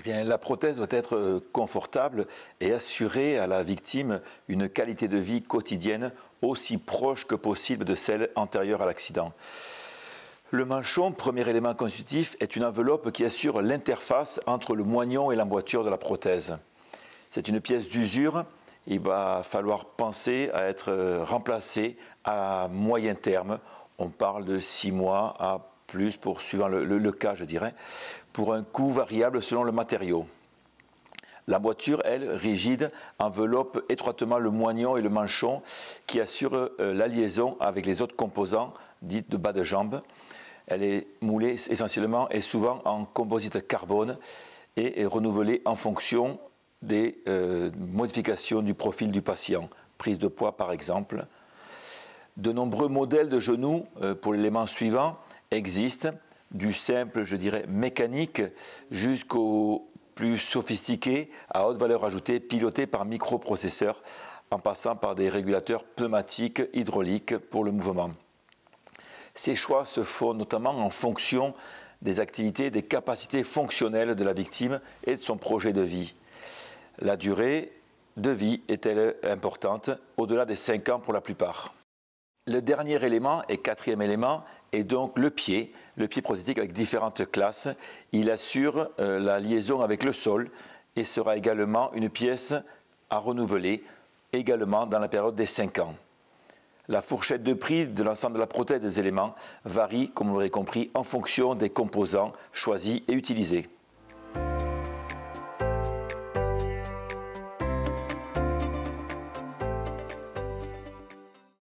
Eh bien, la prothèse doit être confortable et assurer à la victime une qualité de vie quotidienne aussi proche que possible de celle antérieure à l'accident. Le manchon, premier élément constitutif, est une enveloppe qui assure l'interface entre le moignon et l'emboîture de la prothèse. C'est une pièce d'usure. Il va falloir penser à être remplacée à moyen terme. On parle de 6 mois à plus, suivant le cas, je dirais, pour un coût variable selon le matériau. L'emboîture, elle, rigide, enveloppe étroitement le moignon et le manchon qui assure la liaison avec les autres composants, dites de bas de jambe. Elle est moulée essentiellement et souvent en composite carbone et est renouvelée en fonction des modifications du profil du patient, prise de poids par exemple. De nombreux modèles de genoux pour l'élément suivant existent, du simple, je dirais, mécanique jusqu'au plus sophistiqué à haute valeur ajoutée, piloté par microprocesseurs, en passant par des régulateurs pneumatiques, hydrauliques pour le mouvement. Ces choix se font notamment en fonction des activités et des capacités fonctionnelles de la victime et de son projet de vie. La durée de vie est-elle importante, au-delà des 5 ans pour la plupart. Le dernier élément et quatrième élément est donc le pied prothétique avec différentes classes. Il assure la liaison avec le sol et sera également une pièce à renouveler, également dans la période des 5 ans. La fourchette de prix de l'ensemble de la prothèse des éléments varie, comme vous l'aurez compris, en fonction des composants choisis et utilisés.